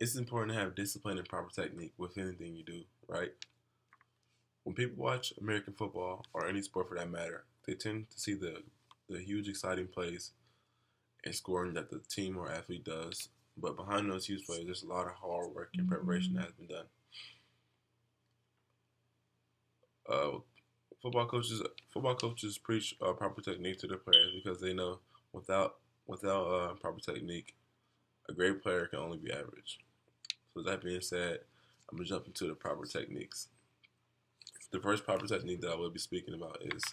It's important to have discipline and proper technique with anything you do, right? When people watch American football or any sport for that matter, they tend to see the huge exciting plays and scoring that the team or athlete does. But behind those huge plays, there's a lot of hard work and preparation that has been done. Uh, football coaches preach proper technique to their players because they know without without proper technique, a great player can only be average. So that being said, I'm gonna jump into the proper techniques. The first proper technique that I will be speaking about is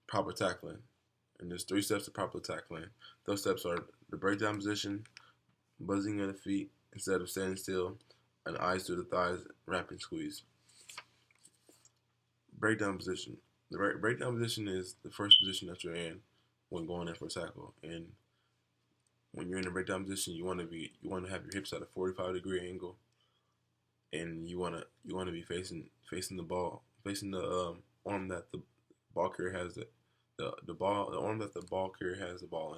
proper tackling. And there's 3 steps to proper tackling. Those steps are the breakdown position, buzzing of the feet instead of standing still, and eyes to the thighs, wrap and squeeze. Breakdown position. The breakdown position is the first position that you're in when going in for a tackle. And when you're in the breakdown position, you want to have your hips at a 45-degree angle, and you want to be facing the ball, facing the arm that the ball carrier has the arm that the ball carrier has the ball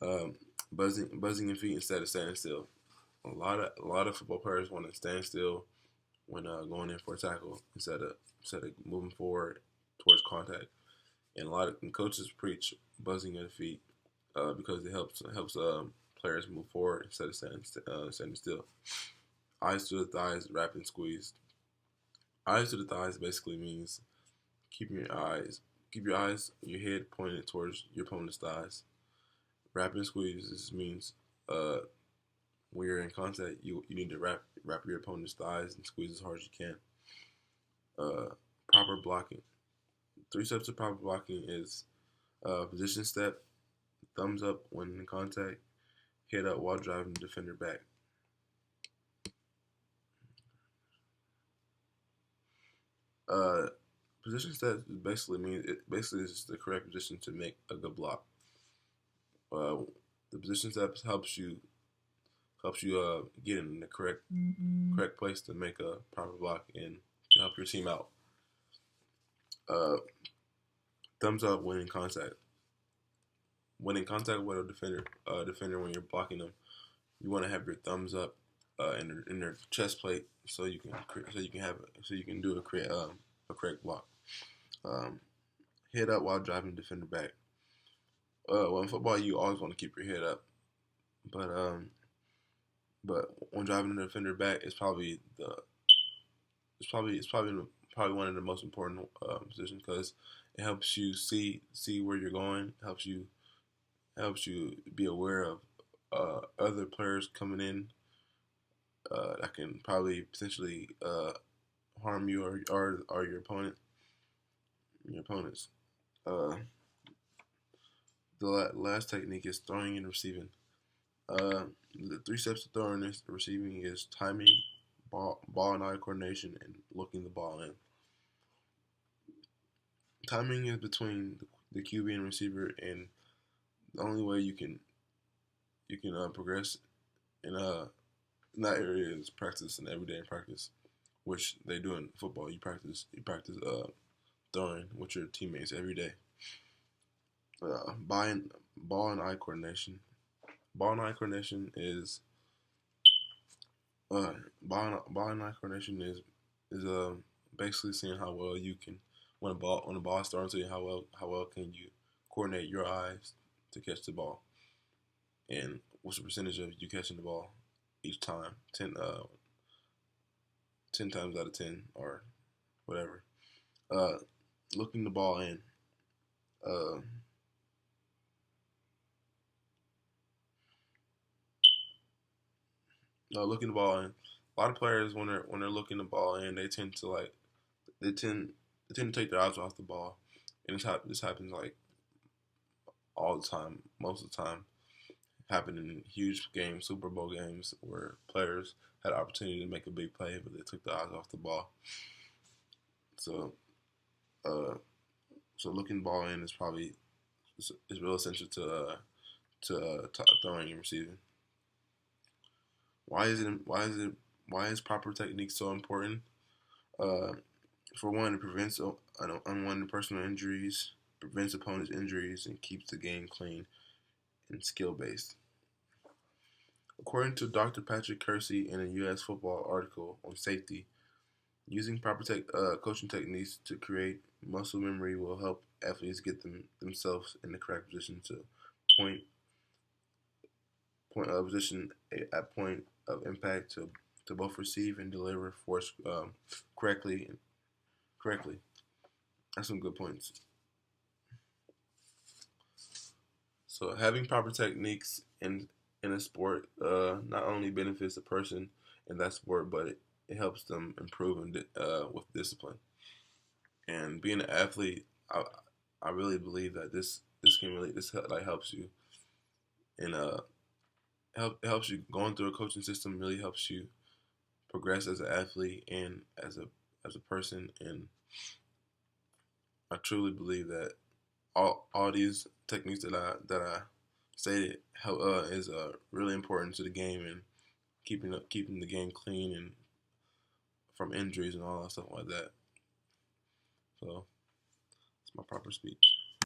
in. Buzzing your feet instead of standing still. A lot of football players want to stand still when going in for a tackle instead of moving forward towards contact. And a lot of coaches preach buzzing of the feet because it helps players move forward instead of standing still. Eyes to the thighs, wrap and squeeze. Eyes to the thighs basically means keeping your head pointed towards your opponent's thighs. Wrap and squeeze this means uh, when you're in contact, you need to wrap your opponent's thighs and squeeze as hard as you can. Proper blocking. 3 steps of proper blocking is position step, thumbs up when in contact, head up while driving the defender back. Uh, Position step basically is the correct position to make a good block. Uh, the position steps helps you get in the correct place to make a proper block and to help your team out. Uh, Thumbs up when in contact. When in contact with a defender when you're blocking them, you want to have your thumbs up in their chest plate so you can do a correct block. Um, Head up while driving the defender back. Well, in football, you always want to keep your head up, but but when driving the defender back, it's probably one of the most important positions because it helps you see where you're going. Helps you be aware of other players coming in that can probably potentially harm you or your opponents. Uh, the last technique is throwing and receiving. The 3 steps to throwing and receiving is timing, ball and eye coordination, and looking the ball in. Timing is between the QB and receiver, and the only way you can progress in that area is practice and everyday practice, which they do in football. You practice throwing with your teammates every day. Ball and eye coordination. Ball and eye coordination is ball and eye coordination is basically seeing how well you can when the ball is thrown to you how well can you coordinate your eyes to catch the ball and what's the percentage of you catching the ball each time 10 times out of 10 or whatever. Uh, Looking the ball in. Uh, Looking the ball in. A lot of players when they're looking the ball in, they tend they tend to take their eyes off the ball, and this happens like all the time, most of the time. Happened in huge games, Super Bowl games, where players had the opportunity to make a big play, but they took their eyes off the ball. So, uh, so looking the ball in is real essential to throwing and receiving. Why is proper technique so important? Uh, for one, it prevents unwanted personal injuries, prevents opponents' injuries, and keeps the game clean and skill based. According to Dr. Patrick Kersey in a U.S. football article on safety, using proper coaching techniques to create muscle memory will help athletes get themselves in the correct position to point point of position at point of impact to both receive and deliver force correctly. That's some good points. So having proper techniques in a sport not only benefits a person in that sport, but it helps them improve with discipline. And being an athlete, I really believe that this can really this like helps you in helps you going through a coaching system really helps you progress as an athlete and as a person. And I truly believe that all these techniques that I stated is really important to the game and keeping the game clean and from injuries and all that stuff like that. So it's my proper speech.